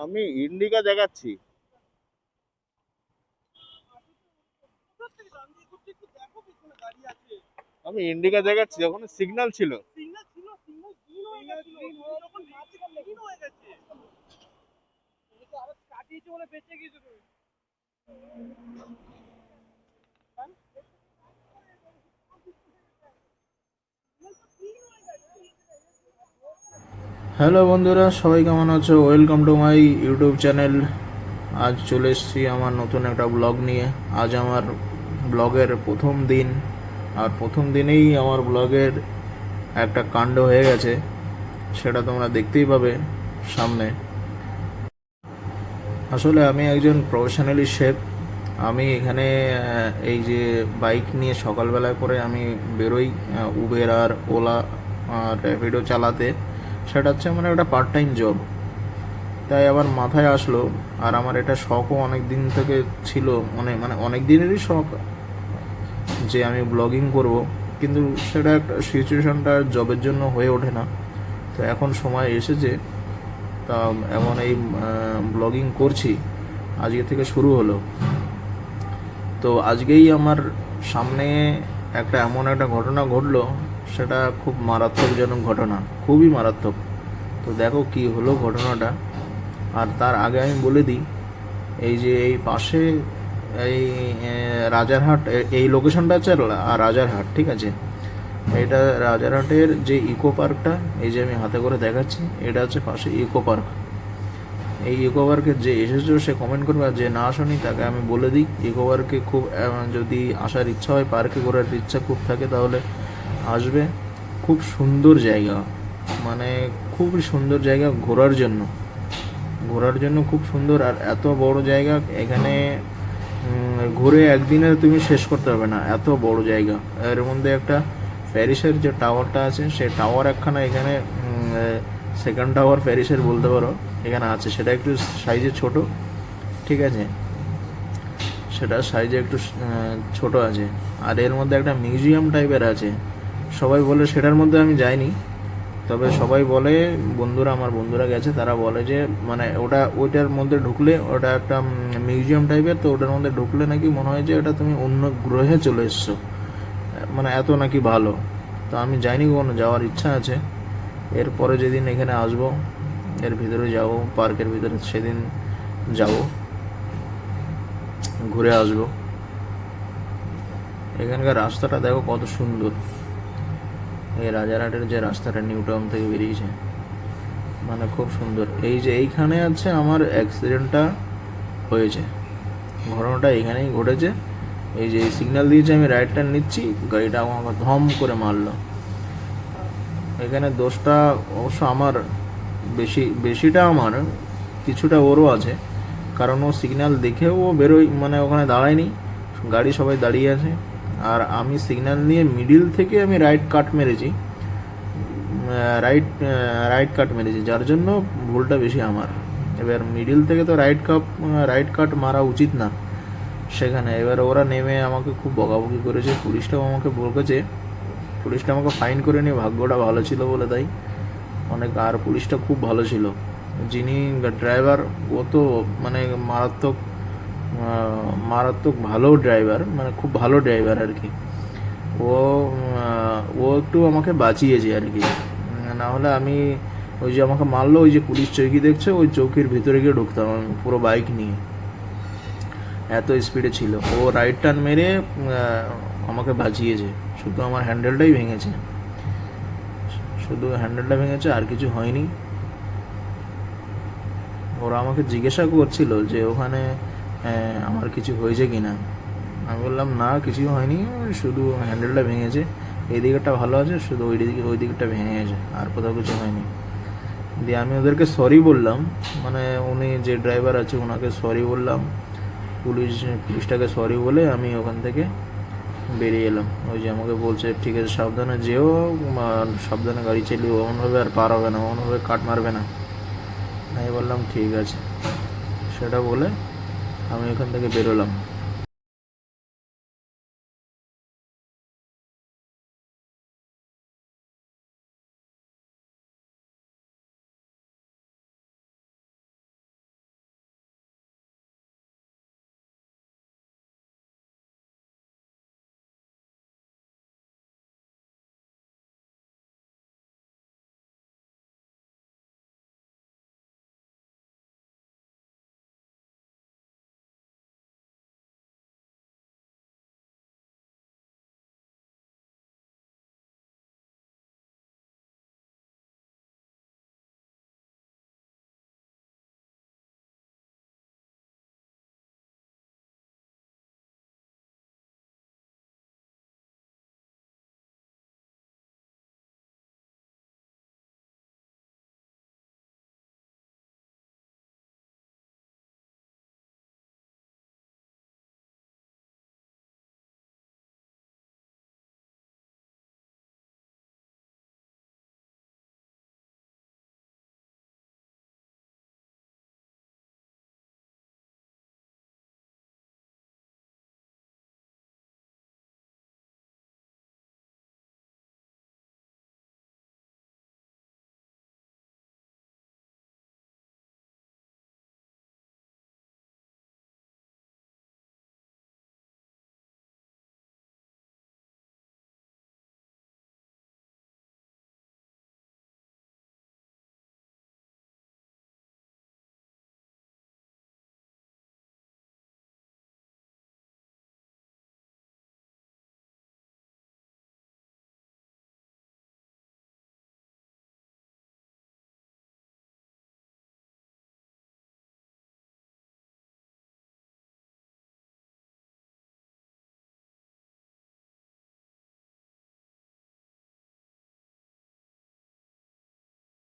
আমি ইন্ডিকা দেখাচ্ছি। আমি ইন্ডিকা দেখাচ্ছি, ওখানে সিগন্যাল ছিল। হ্যালো বন্ধুরা, সবাই কেমন আছো? Welcome to my YouTube channel. আজ চলে এসেছি আমার নতুন একটা ব্লগ নিয়ে। আজ আমার ব্লগের প্রথম দিন, আর প্রথম দিনেই আমার ব্লগের একটা কাণ্ড হয়ে গেছে, সেটা তোমরা দেখতেই পাবে সামনে। আসলে আমি একজন প্রফেশনালি শেফ। আমি এখানে এই যে বাইক নিয়ে সকালবেলা করে আমি বেরোই উবের আর ওলা আর র্যাপিডো চালাতে। সেটা হচ্ছে আমার একটা পার্ট টাইম জব। তাই আবার মাথায় আসলো, আর আমার এটা শখও অনেক দিন থেকে ছিল, মানে অনেক দিনেরই শখ যে আমি ব্লগিং করব, কিন্তু সেটা একটা সিচুয়েশনটা জবের জন্য হয়ে ওঠে না। তো এখন সময় এসেছে, তা এমন এই ব্লগিং করছি, আজকে থেকে শুরু হলো। তো আজকেই আমার সামনে এমন একটা ঘটনা ঘটলো, সেটা খুব মারাত্মকজনক ঘটনা, খুবই মারাত্মক। তো দেখো কি হলো ঘটনাটা। আর তার আগে আমি বলে দিই, এই যে এই পাশে এই রাজারহাট, এই লোকেশনটা হচ্ছে রাজারহাট, ঠিক আছে? এটা রাজারহাটের যে ইকো পার্কটা, এই যে আমি হাতে করে দেখাচ্ছি, এটা হচ্ছে পাশে ইকো পার্ক। এই ইকো পার্কে যে এসেছো সে কমেন্ট করবে, আর যে না আসনি তাকে আমি বলে দিই, ইকো পার্কে খুব যদি আসার ইচ্ছা হয়, পার্কে ঘোরার ইচ্ছা খুব থাকে, তাহলে আসবে। খুব সুন্দর জায়গা, মানে খুবই সুন্দর জায়গা ঘোরার জন্য খুব সুন্দর। আর এত বড় জায়গা, এখানে ঘুরে একদিনে তুমি শেষ করতে পারবে না, এত বড় জায়গা। এর মধ্যে একটা প্যারিসের যে টাওয়ারটা আছে, সেই টাওয়ার একখানা এখানে, সেকেন্ড টাওয়ার প্যারিসের বলতে পারো, এখানে আছে। সেটা একটু সাইজে ছোট, ঠিক আছে? সেটা সাইজে একটু ছোট আছে। আর এর মধ্যে একটা মিউজিয়াম টাইপের আছে। সবাই বলে, সেটার মধ্যে আমি যাইনি, তবে সবাই বলে, আমার বন্ধুরা গেছে, তারা বলে যে মানে ওইটার মধ্যে ঢুকলে, ওটা একটা মিউজিয়াম টাইপের, তো ওটার মধ্যে ঢুকলে নাকি মনে হয় যে এটা তুমি অন্য গ্রহে চলে এসছো, মানে এত নাকি ভালো। তো আমি যাইনি, কোনো যাওয়ার ইচ্ছা আছে। এরপরে যেদিন এখানে আসবো, এর ভিতরে যাব, পার্কের ভিতরে, সেদিন যাব, ঘুরে আসবো। এখানকার রাস্তাটা দেখো কত সুন্দর। এই রাজারহাটের যে রাস্তাটা নিউ টাউন থেকে বেরিয়েছে, মানে খুব সুন্দর। এই যে এইখানে আছে আমার অ্যাক্সিডেন্টটা হয়েছে, ঘটনাটা এখানেই ঘটেছে। এই যে সিগন্যাল দিয়েছে, আমি রাইট টার্ন নিচ্ছি, গাড়িটা আমাকে ধম করে মারলো। এখানে দোষটা অবশ্য আমার, বেশিটা আমার, কিছুটা ওরও আছে। কারণ ও সিগন্যাল দেখেও ও বেরোয়, মানে ওখানে দাঁড়ায়নি, গাড়ি সবাই দাঁড়িয়ে আছে, আর আমি সিগন্যাল নিয়ে মিডিল থেকে আমি রাইট কাট মেরেছি, রাইট কাট মেরেছি, যার জন্য ভুলটা বেশি আমার। এবার মিডিল থেকে তো রাইট কাট মারা উচিত না সেখানে। এবার ওরা নেমে আমাকে খুব বকাবকি করেছে, পুলিশটাও আমাকে বকেছে। পুলিশটা আমাকে ফাইন করে নিয়ে, ভাগ্যটা ভালো ছিল বলে তাই অনেক। আর পুলিশটা খুব ভালো ছিল, যিনি ড্রাইভার, ও তো মানে মারাত্মক ভালো ড্রাইভার, মানে খুব ভালো ড্রাইভার আর কি। ও ও একটু আমাকে বাঁচিয়েছে আর কি, না হলে আমি, ওই যে আমাকে মারলো, ওই যে পুলিশ চৌকি দেখছো, ওই চৌকির ভিতরে গিয়ে ঢুকতাম আমি পুরো বাইক নিয়ে, এত স্পিডে ছিল। ও রাইট টার্ন মেরে আমাকে বাঁচিয়েছে। শুধু আমার হ্যান্ডেলটাই ভেঙেছে, আর কিছু হয়নি। ওরা আমাকে জিজ্ঞাসা করছিল যে ওখানে আমার কিছু হয়েছে কি না। আমি বললাম না, কিছুই হয়নি, শুধু হ্যান্ডেলটা ভেঙেছে, এই দিকটা ভালো আছে, শুধু ওই দিকটা ভেঙে গেছে, আর কোথাও কিছু হয়নি। দিয়ে আমি ওদেরকে সরি বললাম, মানে উনি যে ড্রাইভার আছে ওনাকে সরি বললাম, পুলিশটাকে সরি বলে আমি ওখান থেকে বেরিয়ে এলাম। ওই যে আমাকে বলছে, ঠিক আছে সাবধানে যেও, সাবধানে গাড়ি চালিও, ওমনভাবে আর পার হবে না, ওমনভাবে কাট মারবে না। আমি বললাম ঠিক আছে, সেটা বলে আমি ওখান থেকে বেরোলাম।